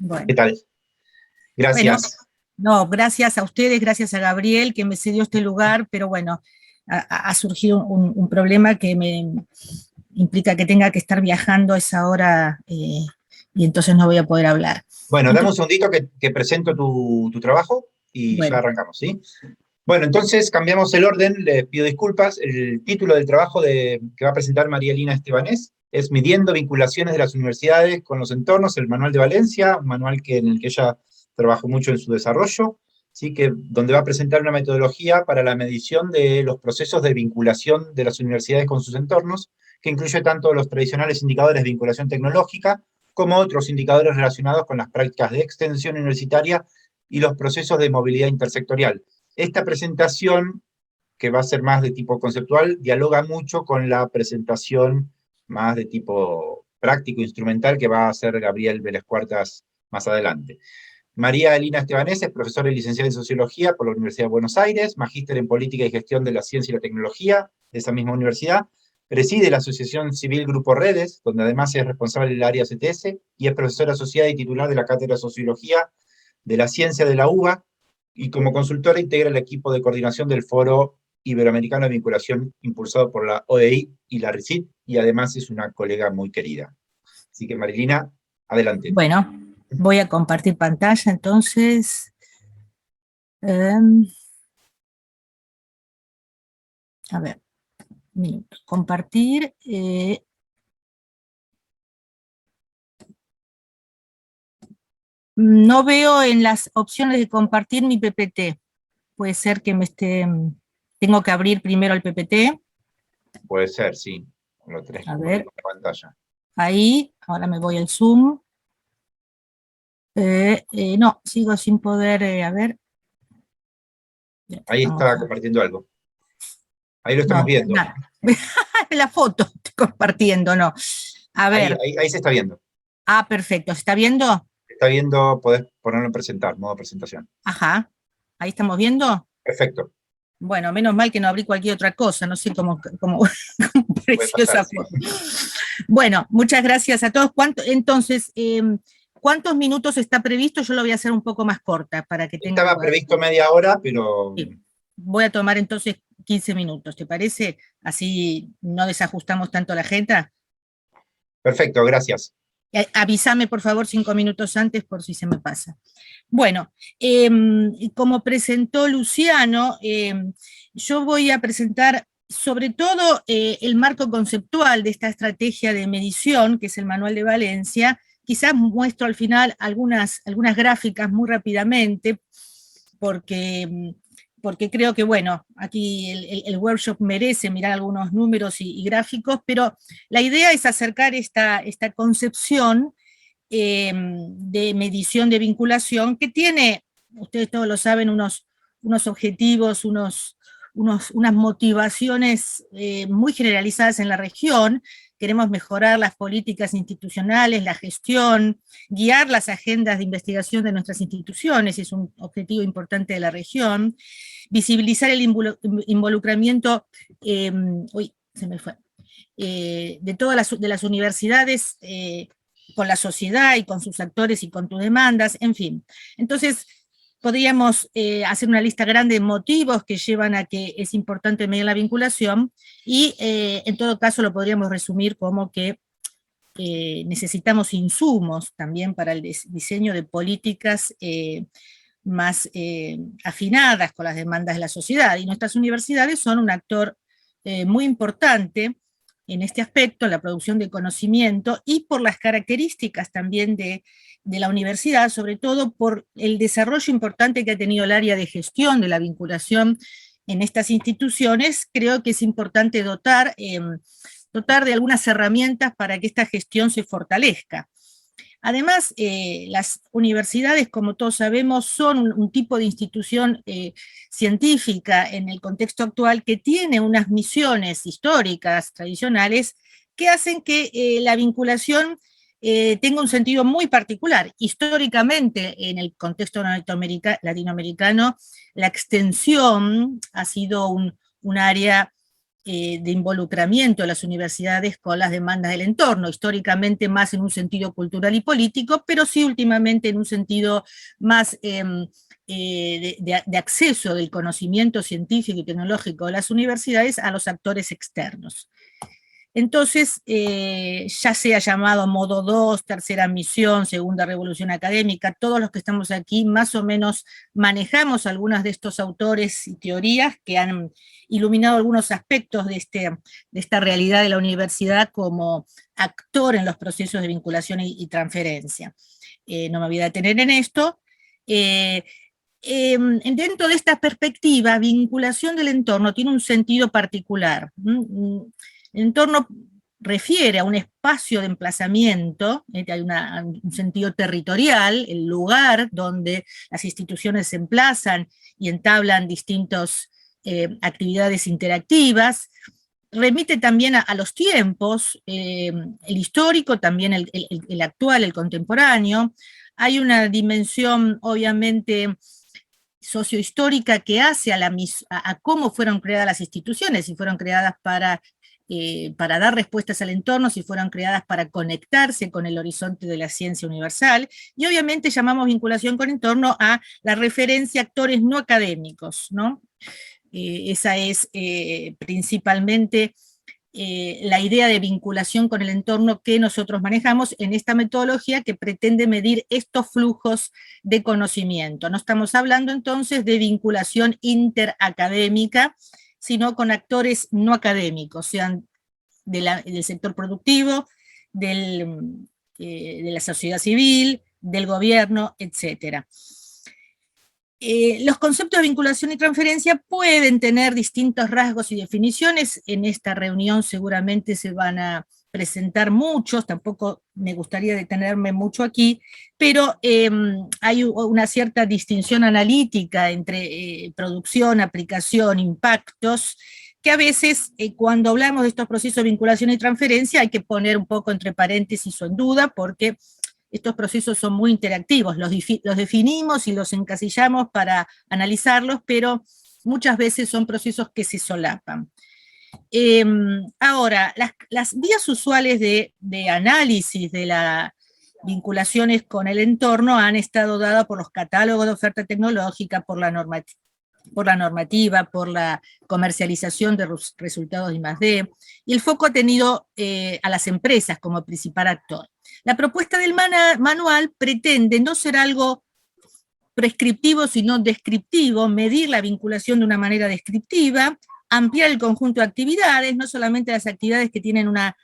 ¿Qué Bueno, tal? bueno, Gracias. no, gracias a ustedes, gracias a Gabriel que me cedió este lugar, pero bueno, ha surgido un problema que me implica que tenga que estar viajando a esa hora y entonces no voy a poder hablar. Bueno, dame un Entonces, segundito que presento tu trabajo y ya bueno, arrancamos, ¿sí? Bueno, entonces cambiamos el orden, le pido disculpas. El título del trabajo que va a presentar María Elina Estebanés es Midiendo vinculaciones de las universidades con los entornos, el manual de Valencia, un manual en el que ella trabajó mucho en su desarrollo, ¿sí? Donde va a presentar una metodología para la medición de los procesos de vinculación de las universidades con sus entornos, que incluye tanto los tradicionales indicadores de vinculación tecnológica, como otros indicadores relacionados con las prácticas de extensión universitaria y los procesos de movilidad intersectorial. Esta presentación, que va a ser más de tipo conceptual, dialoga mucho con la presentación más de tipo práctico, instrumental, que va a hacer Gabriel Vélez Cuartas más adelante. María Elina Estebanés es profesora y licenciada en Sociología por la Universidad de Buenos Aires, magíster en Política y Gestión de la Ciencia y la Tecnología de esa misma universidad, preside la Asociación Civil Grupo Redes, donde además es responsable del área CTS, y es profesora asociada y titular de la Cátedra de Sociología de la Ciencia de la UBA, y como consultora integra el equipo de coordinación del Foro Iberoamericano de Vinculación impulsado por la OEI y la RICIT, y además es una colega muy querida. Así que Marilina, adelante. bueno, voy a compartir pantalla entonces. em, a ver, compartir. No veo en las opciones de compartir mi PPT. Puede ser que tengo que abrir primero el PPT. Puede ser, sí. Lo tenés que A compartir ver, con la pantalla. ahí, ahora me voy al Zoom. No, sigo sin poder, a ver. Ahí Vamos está a, compartiendo algo. Ahí lo estamos no, viendo. nada. La foto estoy compartiendo, no. A Ahí, ver, ahí, ahí se está viendo. perfecto, ¿se está viendo? Se está viendo, podés ponerlo en presentar, modo presentación. Ajá, ahí estamos viendo. Perfecto. Bueno, menos mal que no abrí cualquier otra cosa, no sé cómo Puede pareció pasar, esa sí. foto. Bueno, muchas gracias a todos. Entonces, ¿cuántos minutos está previsto? Yo lo voy a hacer un poco más corta para que tengan Estaba lugar. previsto media hora, pero Sí. Voy a tomar entonces 15 minutos, ¿te parece? Así no desajustamos tanto la agenda. perfecto, gracias. Avísame, por favor, 5 minutos antes por si se me pasa. Bueno, como presentó Luciano, yo voy a presentar sobre todo el marco conceptual de esta estrategia de medición, que es el Manual de Valencia. Quizás muestro al final algunas gráficas muy rápidamente, porque creo que, bueno, aquí el workshop merece mirar algunos números y gráficos, pero la idea es acercar esta concepción de medición de vinculación que tiene, ustedes todos lo saben, unos objetivos, unas motivaciones muy generalizadas en la región. Queremos mejorar las políticas institucionales, la gestión, guiar las agendas de investigación de nuestras instituciones, es un objetivo importante de la región, visibilizar el involucramiento, uy, se me fue, de todas las universidades con la sociedad y con sus actores y con tus demandas, en fin. Entonces, podríamos hacer una lista grande de motivos que llevan a que es importante medir la vinculación y en todo caso lo podríamos resumir como que necesitamos insumos también para el diseño de políticas más afinadas con las demandas de la sociedad. Y nuestras universidades son un actor muy importante en este aspecto, la producción de conocimiento y por las características también de la universidad, sobre todo por el desarrollo importante que ha tenido el área de gestión de la vinculación en estas instituciones. Creo que es importante dotar de algunas herramientas para que esta gestión se fortalezca. Además, las universidades, como todos sabemos, son un tipo de institución científica en el contexto actual que tiene unas misiones históricas, tradicionales, que hacen que la vinculación tenga un sentido muy particular. Históricamente, en el contexto latinoamericano, la extensión ha sido un área de involucramiento de las universidades con las demandas del entorno, históricamente más en un sentido cultural y político, pero sí últimamente en un sentido más de acceso del conocimiento científico y tecnológico de las universidades a los actores externos. Entonces, ya sea llamado modo 2, tercera misión, segunda revolución académica, todos los que estamos aquí más o menos manejamos algunos de estos autores y teorías que han iluminado algunos aspectos de esta realidad de la universidad como actor en los procesos de vinculación y transferencia. No me voy a detener en esto. Dentro de esta perspectiva, vinculación del entorno tiene un sentido particular. El entorno refiere a un espacio de emplazamiento, hay un sentido territorial, el lugar donde las instituciones se emplazan y entablan distintas actividades interactivas. Remite también a los tiempos, el histórico, también el actual, el contemporáneo. Hay una dimensión, obviamente, sociohistórica que hace a cómo fueron creadas las instituciones, si fueron creadas para dar respuestas al entorno, si fueron creadas para conectarse con el horizonte de la ciencia universal, y obviamente llamamos vinculación con entorno a la referencia a actores no académicos, ¿no? Esa es principalmente la idea de vinculación con el entorno que nosotros manejamos en esta metodología que pretende medir estos flujos de conocimiento. No estamos hablando entonces de vinculación interacadémica, sino con actores no académicos, sean del sector productivo, de la sociedad civil, del gobierno, etc. Los conceptos de vinculación y transferencia pueden tener distintos rasgos y definiciones. En esta reunión seguramente se van a presentar muchos, tampoco me gustaría detenerme mucho aquí, pero hay una cierta distinción analítica entre producción, aplicación, impactos, que a veces cuando hablamos de estos procesos de vinculación y transferencia hay que poner un poco entre paréntesis o en duda, porque estos procesos son muy interactivos, los definimos y los encasillamos para analizarlos, pero muchas veces son procesos que se solapan. Ahora, las vías usuales de análisis de las vinculaciones con el entorno han estado dadas por los catálogos de oferta tecnológica, por la normativa, por la comercialización de resultados de I+D, y el foco ha tenido a las empresas como principal actor. La propuesta del manual pretende no ser algo prescriptivo, sino descriptivo, medir la vinculación de una manera descriptiva, ampliar el conjunto de actividades, no solamente las actividades que tienen una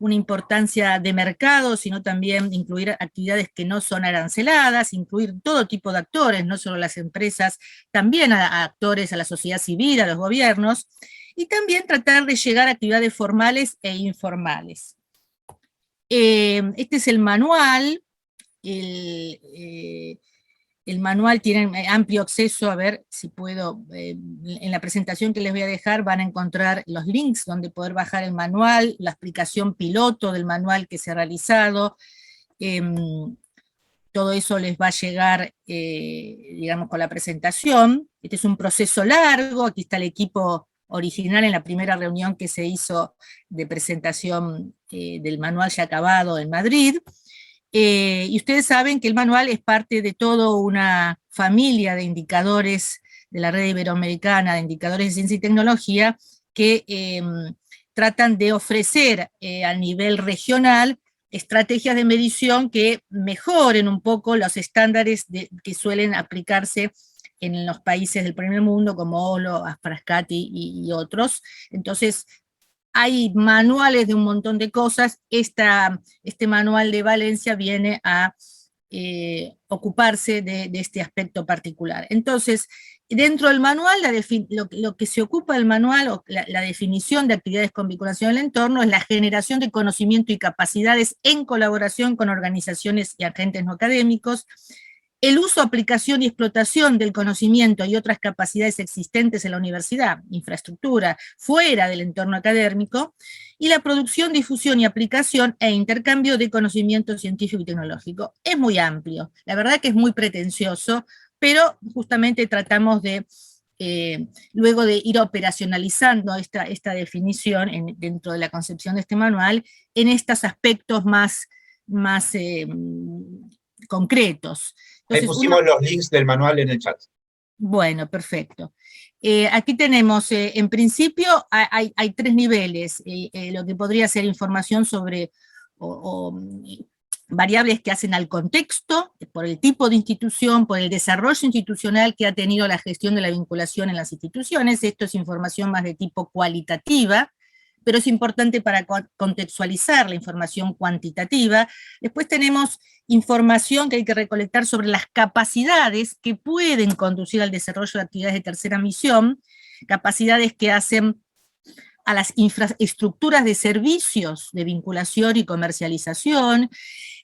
importancia de mercado, sino también incluir actividades que no son aranceladas, incluir todo tipo de actores, no solo las empresas, también a actores, a la sociedad civil, a los gobiernos, y también tratar de llegar a actividades formales e informales. Este es el manual. El manual tiene amplio acceso, a ver si puedo, en la presentación que les voy a dejar van a encontrar los links donde poder bajar el manual, la explicación piloto del manual que se ha realizado, todo eso les va a llegar, digamos, con la presentación. Este es un proceso largo, aquí está el equipo original en la primera reunión que se hizo de presentación del manual ya acabado en Madrid. Y ustedes saben que el manual es parte de toda una familia de indicadores de la red iberoamericana de indicadores de ciencia y tecnología que tratan de ofrecer a nivel regional estrategias de medición que mejoren un poco los estándares que suelen aplicarse en los países del primer mundo, como OLO, Frascati y otros. Entonces, hay manuales de un montón de cosas. Este manual de Valencia viene a ocuparse de este aspecto particular. Entonces, dentro del manual, lo que se ocupa del manual, o la definición de actividades con vinculación al entorno, es la generación de conocimiento y capacidades en colaboración con organizaciones y agentes no académicos, el uso, aplicación y explotación del conocimiento y otras capacidades existentes en la universidad, infraestructura, fuera del entorno académico, y la producción, difusión y aplicación e intercambio de conocimiento científico y tecnológico. Es muy amplio, la verdad que es muy pretencioso, pero justamente tratamos de luego de ir operacionalizando esta definición dentro de la concepción de este manual, en estos aspectos más concretos. Ahí Entonces, pusimos los links del manual en el chat. Bueno, perfecto. Aquí tenemos, en principio, hay 3 niveles, lo que podría ser información sobre variables que hacen al contexto, por el tipo de institución, por el desarrollo institucional que ha tenido la gestión de la vinculación en las instituciones. Esto es información más de tipo cualitativa, pero es importante para contextualizar la información cuantitativa. Después tenemos información que hay que recolectar sobre las capacidades que pueden conducir al desarrollo de actividades de tercera misión, capacidades que hacen a las infraestructuras de servicios de vinculación y comercialización,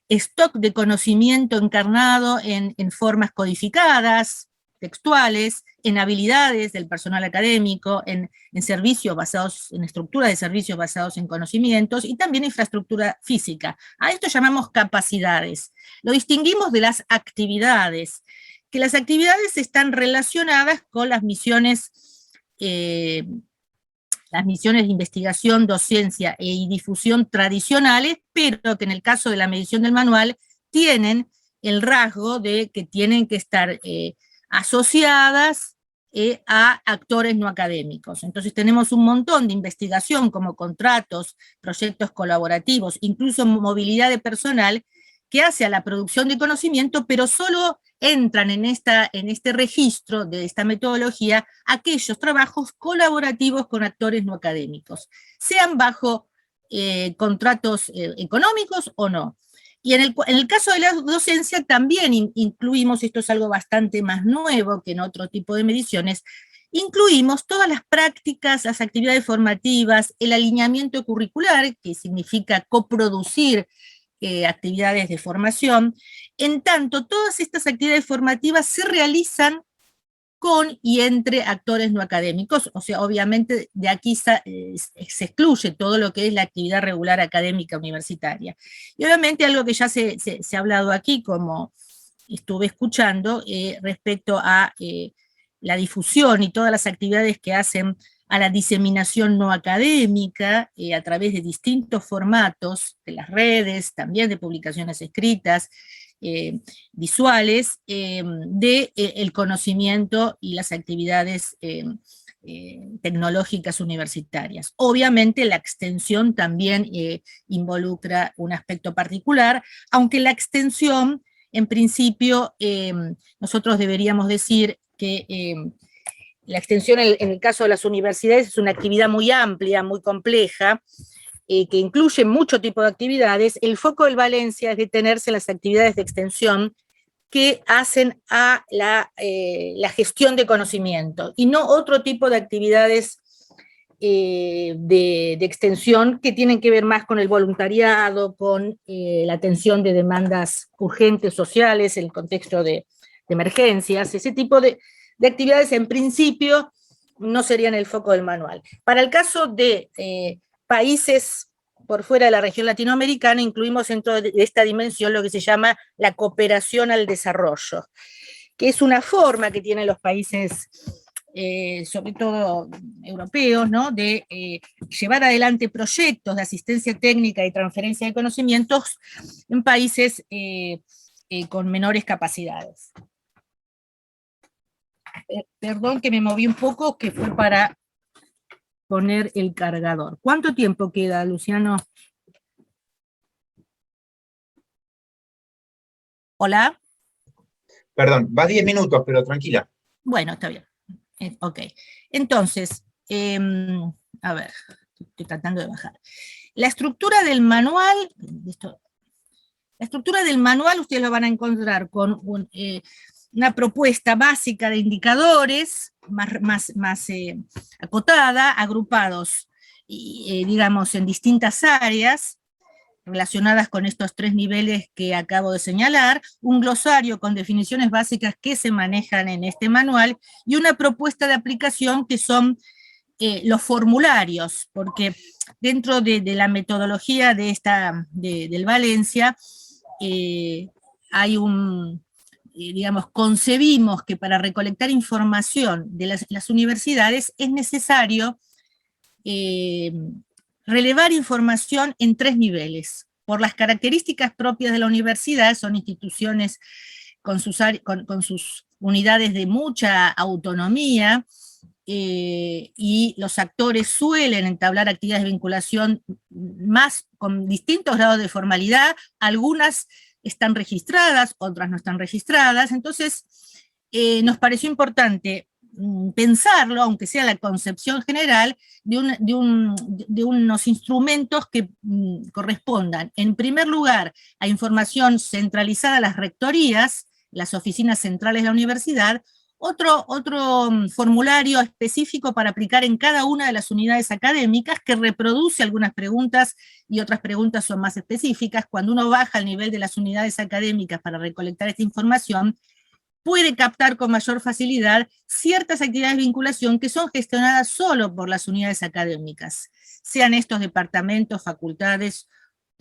stock de conocimiento encarnado en formas codificadas, textuales, en habilidades del personal académico, en servicios basados, en estructuras de servicios basados en conocimientos, y también infraestructura física. A esto llamamos capacidades. Lo distinguimos de las actividades, que las actividades están relacionadas con las misiones de investigación, docencia y difusión tradicionales, pero que en el caso de la medición del manual tienen el rasgo de que tienen que estar asociadas a actores no académicos. Entonces tenemos un montón de investigación como contratos, proyectos colaborativos, incluso movilidad de personal, que hace a la producción de conocimiento, pero solo entran en este registro de esta metodología aquellos trabajos colaborativos con actores no académicos, sean bajo contratos económicos o no. Y en el caso de la docencia también incluimos, esto es algo bastante más nuevo que en otro tipo de mediciones, incluimos todas las prácticas, las actividades formativas, el alineamiento curricular, que significa coproducir actividades de formación. En tanto, todas estas actividades formativas se realizan con y entre actores no académicos, o sea, obviamente de aquí se excluye todo lo que es la actividad regular académica universitaria. Y obviamente algo que ya se ha hablado aquí, como estuve escuchando, respecto a la difusión y todas las actividades que hacen a la diseminación no académica, a través de distintos formatos, de las redes, también de publicaciones escritas, visuales, del conocimiento y las actividades tecnológicas universitarias. Obviamente la extensión también involucra un aspecto particular, aunque la extensión, en principio, nosotros deberíamos decir que la extensión en el caso de las universidades es una actividad muy amplia, muy compleja, que incluye mucho tipo de actividades. El foco del Valencia es detenerse en las actividades de extensión que hacen a la gestión de conocimiento, y no otro tipo de actividades de extensión que tienen que ver más con el voluntariado, con la atención de demandas urgentes sociales, en el contexto de emergencias. Ese tipo de actividades en principio no serían el foco del manual. Para el caso de países por fuera de la región latinoamericana, incluimos dentro de esta dimensión lo que se llama la cooperación al desarrollo, que es una forma que tienen los países, sobre todo europeos, ¿no?, de llevar adelante proyectos de asistencia técnica y transferencia de conocimientos en países con menores capacidades. Perdón que me moví un poco, que fue para poner el cargador. ¿Cuánto tiempo queda, Luciano? ¿Hola? Perdón, va 10 minutos, pero tranquila. Bueno, está bien. Ok. Entonces, a ver, estoy tratando de bajar. La estructura del manual, ustedes lo van a encontrar con una propuesta básica de indicadores, más acotada, agrupados, digamos, en distintas áreas, relacionadas con estos 3 niveles que acabo de señalar, un glosario con definiciones básicas que se manejan en este manual, y una propuesta de aplicación que son los formularios, porque dentro de la metodología del Valencia hay digamos, concebimos que para recolectar información de las universidades es necesario relevar información en 3 niveles. Por las características propias de la universidad, son instituciones con sus unidades de mucha autonomía, y los actores suelen entablar actividades de vinculación más con distintos grados de formalidad, algunas están registradas, otras no están registradas, entonces nos pareció importante pensarlo, aunque sea la concepción general, de unos instrumentos que correspondan, en primer lugar, a información centralizada a las rectorías, las oficinas centrales de la universidad, otro formulario específico para aplicar en cada una de las unidades académicas que reproduce algunas preguntas y otras preguntas son más específicas. Cuando uno baja al nivel de las unidades académicas para recolectar esta información, puede captar con mayor facilidad ciertas actividades de vinculación que son gestionadas solo por las unidades académicas, sean estos departamentos, facultades,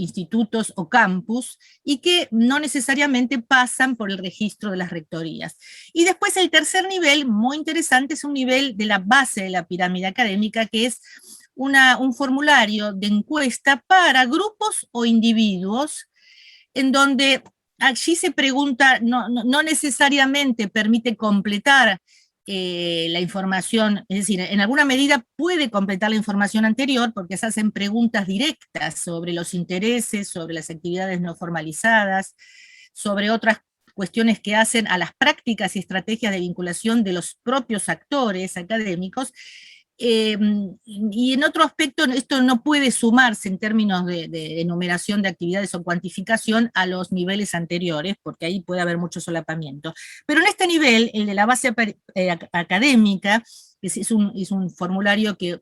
institutos o campus, y que no necesariamente pasan por el registro de las rectorías. Y después el tercer nivel, muy interesante, es un nivel de la base de la pirámide académica, que es un formulario de encuesta para grupos o individuos, en donde allí se pregunta, no necesariamente permite completar la información, es decir, en alguna medida puede completar la información anterior porque se hacen preguntas directas sobre los intereses, sobre las actividades no formalizadas, sobre otras cuestiones que hacen a las prácticas y estrategias de vinculación de los propios actores académicos, y en otro aspecto esto no puede sumarse en términos de enumeración de actividades o cuantificación a los niveles anteriores, porque ahí puede haber mucho solapamiento. Pero en este nivel, el de la base académica, es un formulario que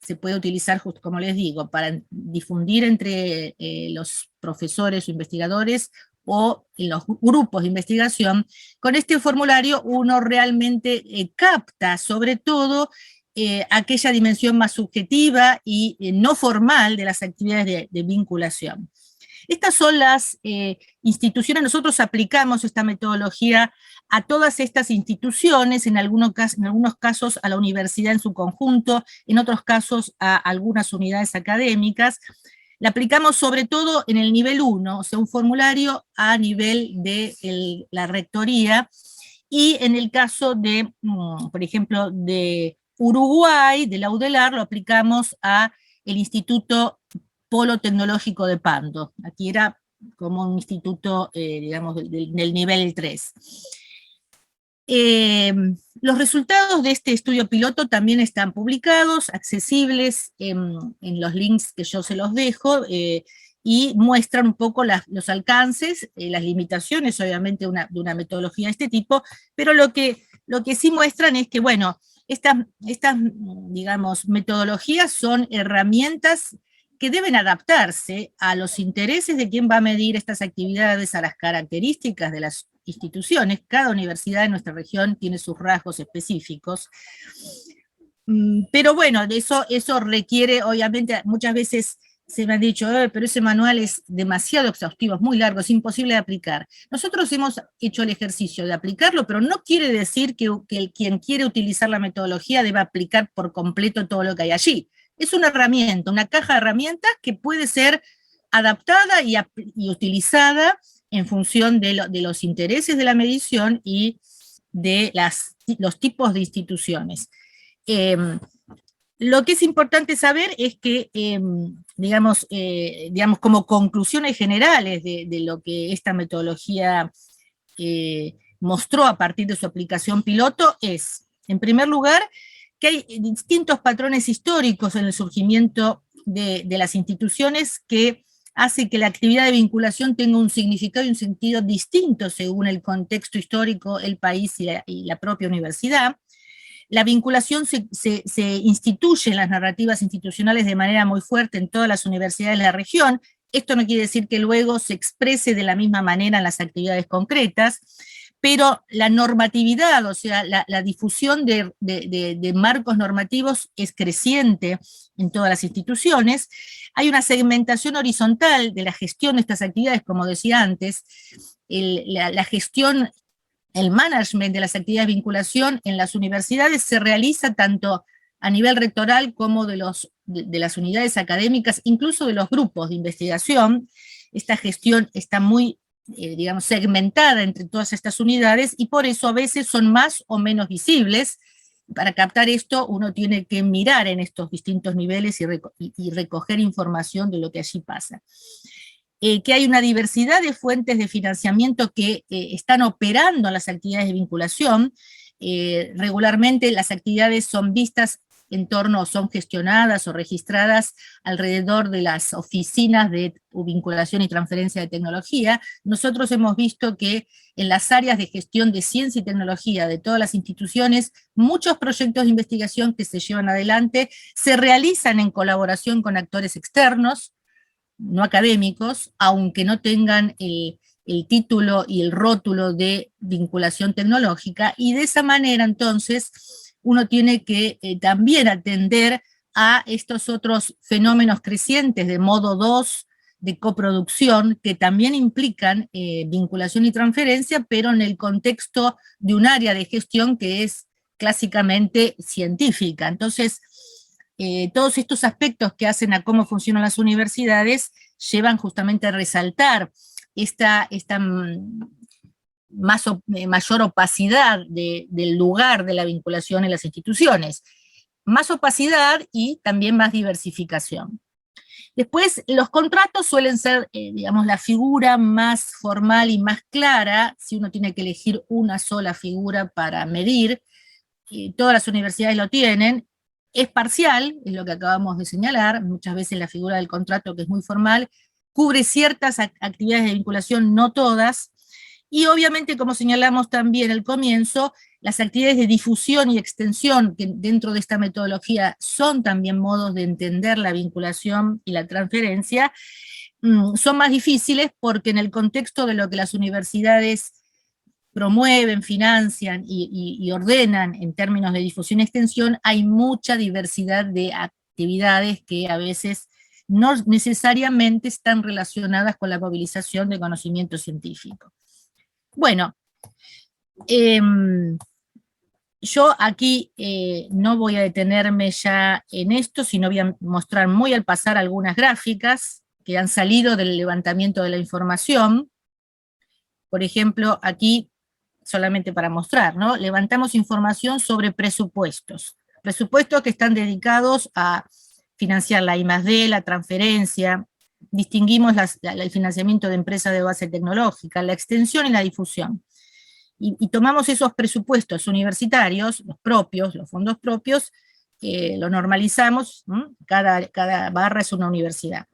se puede utilizar, justo como les digo, para difundir entre los profesores o investigadores o en los grupos de investigación. Con este formulario uno realmente capta sobre todo aquella dimensión más subjetiva y no formal de las actividades de vinculación. Estas son las instituciones, nosotros aplicamos esta metodología a todas estas instituciones, en algunos casos a la universidad en su conjunto, en otros casos a algunas unidades académicas. La aplicamos sobre todo en el nivel 1, o sea, un formulario a nivel de la rectoría, y en el caso de, por ejemplo, de Uruguay, de la UDELAR, lo aplicamos a el Instituto Polo Tecnológico de Pando. Aquí era como un instituto, digamos, del nivel 3. Los resultados de este estudio piloto también están publicados, accesibles en los links que yo se los dejo, y muestran un poco los alcances, las limitaciones, obviamente, de una metodología de este tipo, pero lo que sí muestran es que, bueno, estas, digamos, metodologías son herramientas que deben adaptarse a los intereses de quien va a medir estas actividades, a las características de las instituciones. Cada universidad de nuestra región tiene sus rasgos específicos, pero bueno, eso requiere, obviamente, muchas veces se me han dicho, pero ese manual es demasiado exhaustivo, es muy largo, es imposible de aplicar. Nosotros hemos hecho el ejercicio de aplicarlo, pero no quiere decir que quien quiere utilizar la metodología deba aplicar por completo todo lo que hay allí. Es una herramienta, una caja de herramientas que puede ser adaptada y utilizada en función de los intereses de la medición y de los tipos de instituciones. Lo que es importante saber es que, digamos, como conclusiones generales de lo que esta metodología mostró a partir de su aplicación piloto es, en primer lugar, que hay distintos patrones históricos en el surgimiento de las instituciones que hace que la actividad de vinculación tenga un significado y un sentido distinto según el contexto histórico, el país y la propia universidad. La vinculación se instituye en las narrativas institucionales de manera muy fuerte en todas las universidades de la región. Esto no quiere decir que luego se exprese de la misma manera en las actividades concretas, pero la normatividad, o sea, la difusión de marcos normativos es creciente en todas las instituciones. Hay una segmentación horizontal de la gestión de estas actividades, como decía antes. La gestión el management de las actividades de vinculación en las universidades se realiza tanto a nivel rectoral como de las unidades académicas, incluso de los grupos de investigación. Esta gestión está muy, digamos, segmentada entre todas estas unidades y por eso a veces son más o menos visibles. Para captar esto uno tiene que mirar en estos distintos niveles y recoger información de lo que allí pasa. Que hay una diversidad de fuentes de financiamiento que están operando en las actividades de vinculación. Regularmente las actividades son vistas en torno, son gestionadas o registradas alrededor de las oficinas de vinculación y transferencia de tecnología. Nosotros hemos visto que en las áreas de gestión de ciencia y tecnología de todas las instituciones, muchos proyectos de investigación que se llevan adelante se realizan en colaboración con actores externos, no académicos, aunque no tengan el título y el rótulo de vinculación tecnológica, y de esa manera entonces uno tiene que también atender a estos otros fenómenos crecientes de modo 2, de coproducción, que también implican vinculación y transferencia, pero en el contexto de un área de gestión que es clásicamente científica. Entonces, todos estos aspectos que hacen a cómo funcionan las universidades llevan justamente a resaltar esta mayor opacidad del lugar de la vinculación en las instituciones. Más opacidad y también más diversificación. Después, los contratos suelen ser, digamos, la figura más formal y más clara, si uno tiene que elegir una sola figura para medir. Todas las universidades lo tienen. Es parcial, es lo que acabamos de señalar, muchas veces la figura del contrato, que es muy formal, cubre ciertas actividades de vinculación, no todas, y obviamente, como señalamos también al comienzo, las actividades de difusión y extensión, que dentro de esta metodología son también modos de entender la vinculación y la transferencia, son más difíciles porque en el contexto de lo que las universidades promueven, financian y ordenan en términos de difusión y extensión, hay mucha diversidad de actividades que a veces no necesariamente están relacionadas con la movilización de conocimiento científico. Bueno, yo aquí no voy a detenerme ya en esto, sino voy a mostrar muy al pasar algunas gráficas que han salido del levantamiento de la información. Por ejemplo, aquí, solamente para mostrar, ¿no? Levantamos información sobre presupuestos. Presupuestos que están dedicados a financiar la I+D, la transferencia, distinguimos el financiamiento de empresas de base tecnológica, la extensión y la difusión. Y tomamos esos presupuestos universitarios, los propios, los fondos propios, lo normalizamos, cada barra es una universidad.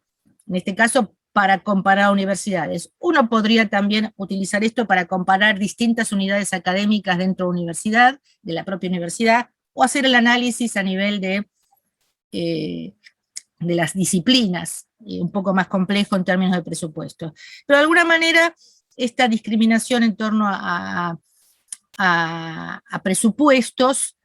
En este caso, para comparar universidades. Uno podría también utilizar esto para comparar distintas unidades académicas dentro de una universidad, de la propia universidad, o hacer el análisis a nivel de las disciplinas, un poco más complejo en términos de presupuesto. Pero de alguna manera, esta discriminación en torno a presupuestos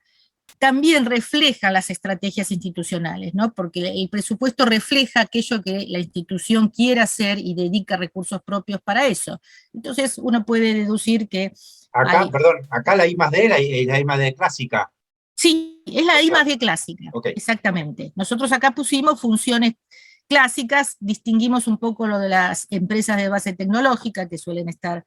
también refleja las estrategias institucionales, ¿no? Porque el presupuesto refleja aquello que la institución quiere hacer y dedica recursos propios para eso. Entonces uno puede deducir que... Acá, perdón, acá la I+D es la I+D clásica. Sí, es la I+D clásica, okay. Exactamente. Nosotros acá pusimos funciones clásicas, distinguimos un poco lo de las empresas de base tecnológica, que suelen estar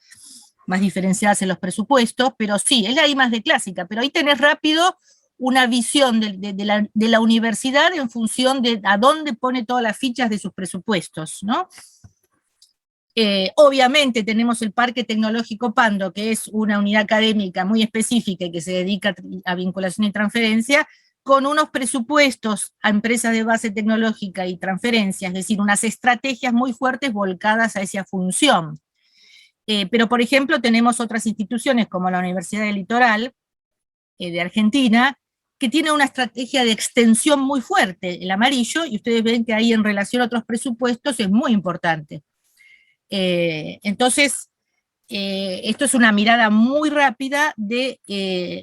más diferenciadas en los presupuestos, pero sí, es la I+D clásica, pero ahí tenés rápido una visión de la universidad en función de a dónde pone todas las fichas de sus presupuestos, ¿no? Obviamente tenemos el Parque Tecnológico Pando, que es una unidad académica muy específica y que se dedica a vinculación y transferencia, con unos presupuestos a empresas de base tecnológica y transferencia, es decir, unas estrategias muy fuertes volcadas a esa función. Pero, por ejemplo, tenemos otras instituciones como la Universidad del Litoral, de Argentina, que tiene una estrategia de extensión muy fuerte, el amarillo, y ustedes ven que ahí en relación a otros presupuestos es muy importante. Entonces, esto es una mirada muy rápida de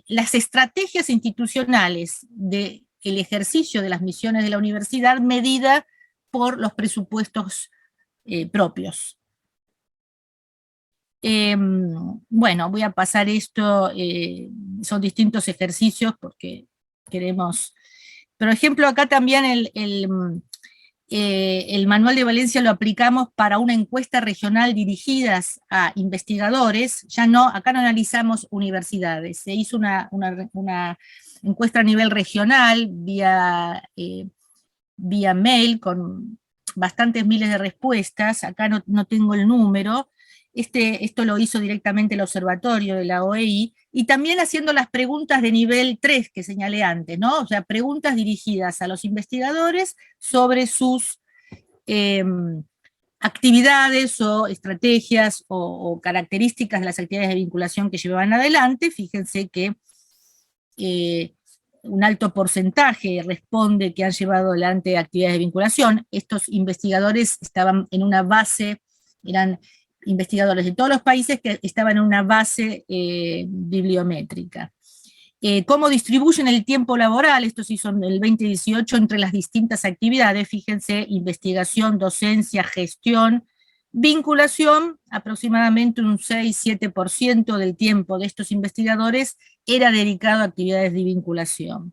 las estrategias institucionales del ejercicio de las misiones de la universidad medida por los presupuestos propios. Bueno, voy a pasar esto, son distintos ejercicios porque queremos, por ejemplo, acá también el manual de Valencia lo aplicamos para una encuesta regional dirigidas a investigadores, ya no, acá no analizamos universidades, se hizo una encuesta a nivel regional vía mail con bastantes miles de respuestas, acá no tengo el número. Esto lo hizo directamente el observatorio de la OEI, y también haciendo las preguntas de nivel 3 que señalé antes, ¿no? O sea, preguntas dirigidas a los investigadores sobre sus eh, actividades o estrategias o características de las actividades de vinculación que llevaban adelante. Fíjense que un alto porcentaje responde que han llevado adelante actividades de vinculación. Estos investigadores estaban en una base, eran investigadores de todos los países que estaban en una base bibliométrica. ¿Cómo distribuyen el tiempo laboral? Esto se hizo en el 2018 entre las distintas actividades, fíjense, investigación, docencia, gestión, vinculación, aproximadamente un 6-7% del tiempo de estos investigadores era dedicado a actividades de vinculación.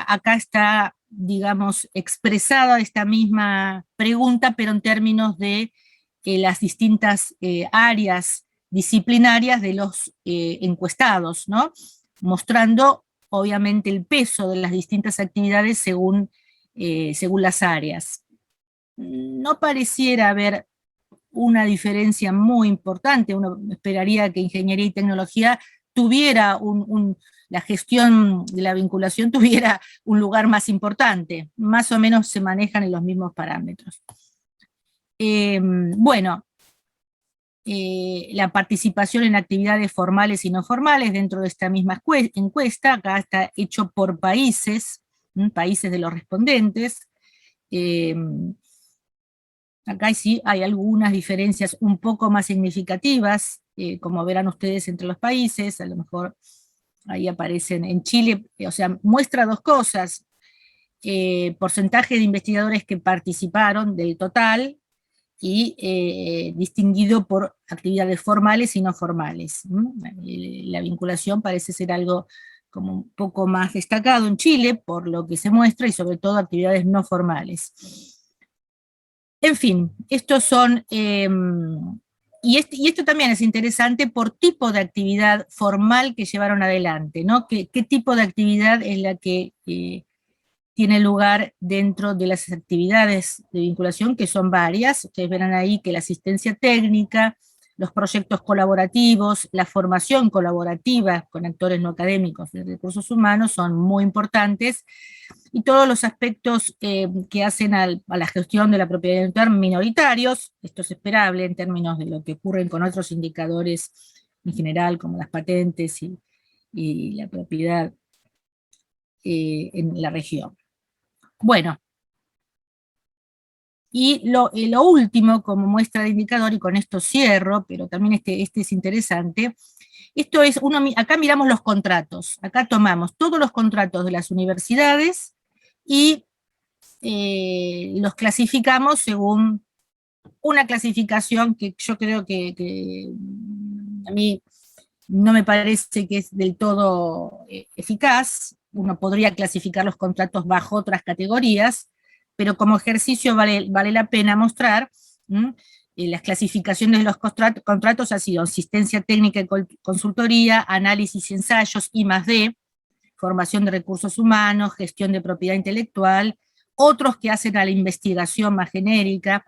Acá está, digamos, expresada esta misma pregunta, pero en términos de las distintas áreas disciplinarias de los encuestados, ¿no? Mostrando, obviamente, el peso de las distintas actividades según las áreas. No pareciera haber una diferencia muy importante. Uno esperaría que ingeniería y tecnología tuviera la gestión de la vinculación tuviera un lugar más importante. Más o menos se manejan en los mismos parámetros. Bueno, la participación en actividades formales y no formales dentro de esta misma encuesta, acá está hecho por países, países de los respondentes. Acá sí hay algunas diferencias un poco más significativas, como verán ustedes entre los países, a lo mejor ahí aparecen en Chile, o sea, muestra dos cosas: porcentaje de investigadores que participaron del total, y distinguido por actividades formales y no formales. La vinculación parece ser algo como un poco más destacado en Chile, por lo que se muestra, y sobre todo actividades no formales. En fin, estos son, y esto también es interesante por tipo de actividad formal que llevaron adelante, ¿no? ¿Qué tipo de actividad es la que tiene lugar dentro de las actividades de vinculación, que son varias? Ustedes verán ahí que la asistencia técnica, los proyectos colaborativos, la formación colaborativa con actores no académicos de recursos humanos son muy importantes, y todos los aspectos que hacen a la gestión de la propiedad intelectual minoritarios. Esto es esperable en términos de lo que ocurre con otros indicadores en general, como las patentes y la propiedad en la región. Bueno, y lo último, como muestra de indicador, y con esto cierro, pero también este es interesante, esto es, acá miramos los contratos, acá tomamos todos los contratos de las universidades y los clasificamos según una clasificación que yo creo que a mí no me parece que es del todo eficaz. Uno podría clasificar los contratos bajo otras categorías, pero como ejercicio vale la pena mostrar las clasificaciones de los contratos ha sido asistencia técnica y consultoría, análisis y ensayos, I+D, formación de recursos humanos, gestión de propiedad intelectual, otros que hacen a la investigación más genérica.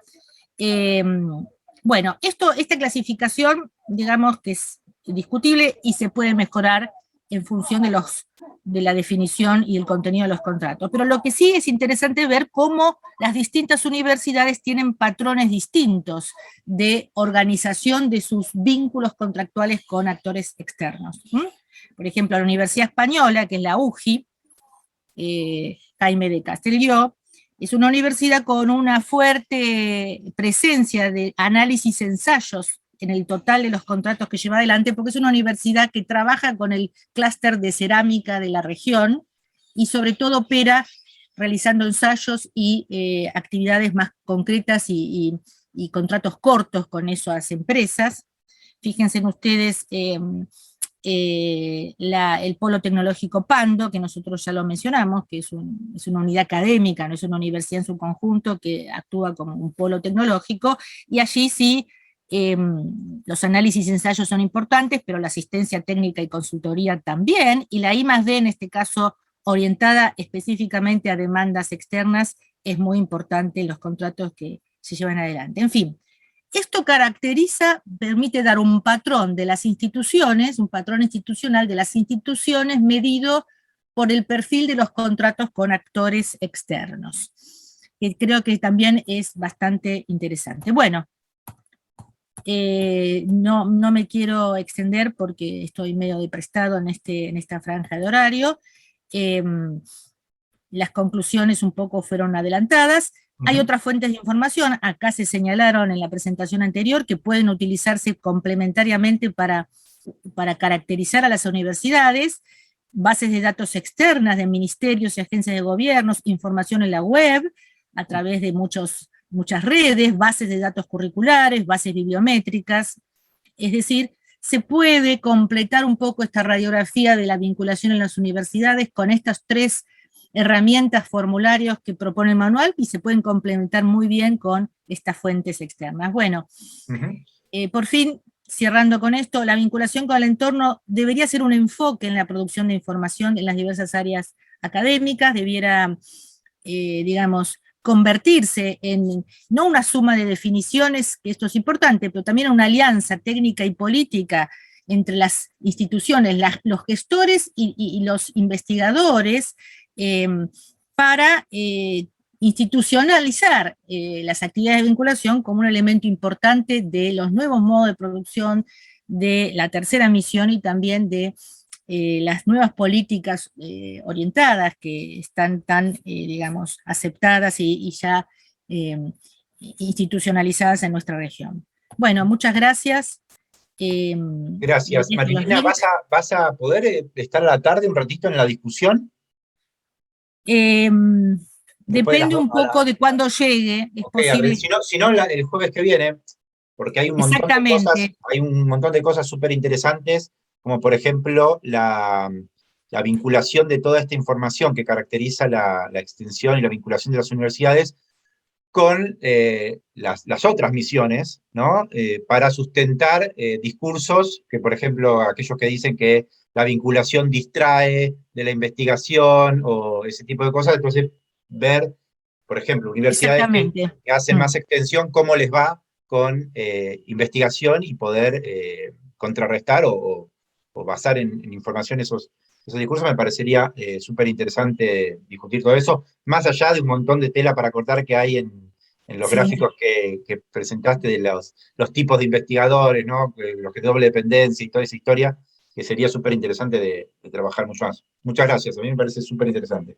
Bueno, esta clasificación, digamos que es discutible y se puede mejorar en función de la definición y el contenido de los contratos. Pero lo que sí es interesante ver cómo las distintas universidades tienen patrones distintos de organización de sus vínculos contractuales con actores externos. Por ejemplo, la Universidad Española, que es la UJI, Jaime de Castelló, es una universidad con una fuerte presencia de análisis ensayos en el total de los contratos que lleva adelante, porque es una universidad que trabaja con el clúster de cerámica de la región, y sobre todo opera realizando ensayos y actividades más concretas y contratos cortos con esas empresas. Fíjense en ustedes el Polo Tecnológico Pando, que nosotros ya lo mencionamos, que es una unidad académica, no es una universidad en su conjunto, que actúa como un polo tecnológico, y allí sí los análisis y ensayos son importantes, pero la asistencia técnica y consultoría también, y la I+D en este caso orientada específicamente a demandas externas es muy importante en los contratos que se llevan adelante. En fin, esto permite dar un patrón de las instituciones, un patrón institucional de las instituciones medido por el perfil de los contratos con actores externos, que creo que también es bastante interesante. Bueno, no me quiero extender porque estoy medio deprestado en esta franja de horario. Las conclusiones un poco fueron adelantadas. Hay otras fuentes de información, acá se señalaron en la presentación anterior, que pueden utilizarse complementariamente para caracterizar a las universidades, bases de datos externas de ministerios y agencias de gobiernos, información en la web, a través de muchas redes, bases de datos curriculares, bases bibliométricas. Es decir, se puede completar un poco esta radiografía de la vinculación en las universidades con estas tres herramientas, formularios que propone el manual, y se pueden complementar muy bien con estas fuentes externas. Bueno, por fin, cerrando con esto, la vinculación con el entorno debería ser un enfoque en la producción de información en las diversas áreas académicas, debiera, digamos, convertirse en, no una suma de definiciones, que esto es importante, pero también una alianza técnica y política entre las instituciones, los gestores y los investigadores, para institucionalizar las actividades de vinculación como un elemento importante de los nuevos modos de producción, de la tercera misión y también de las nuevas políticas orientadas que están tan, digamos, aceptadas y ya institucionalizadas en nuestra región. Bueno, muchas gracias. Gracias. Marilina, ¿vas a poder estar a la tarde un ratito en la discusión? Depende un poco de cuándo llegue, es posible. Si no, el jueves que viene, porque hay un montón de cosas súper interesantes, como por ejemplo la vinculación de toda esta información que caracteriza la extensión y la vinculación de las universidades con las otras misiones, ¿no? Para sustentar discursos que, por ejemplo, aquellos que dicen que la vinculación distrae de la investigación o ese tipo de cosas, entonces ver, por ejemplo, universidades que hacen más extensión, cómo les va con investigación y poder contrarrestar o basar en información esos discursos. Me parecería súper interesante discutir todo eso, más allá de un montón de tela para cortar que hay en los gráficos que presentaste de los tipos de investigadores, ¿no? Los que doble dependencia y toda esa historia, que sería súper interesante de trabajar mucho más. Muchas gracias, a mí me parece súper interesante.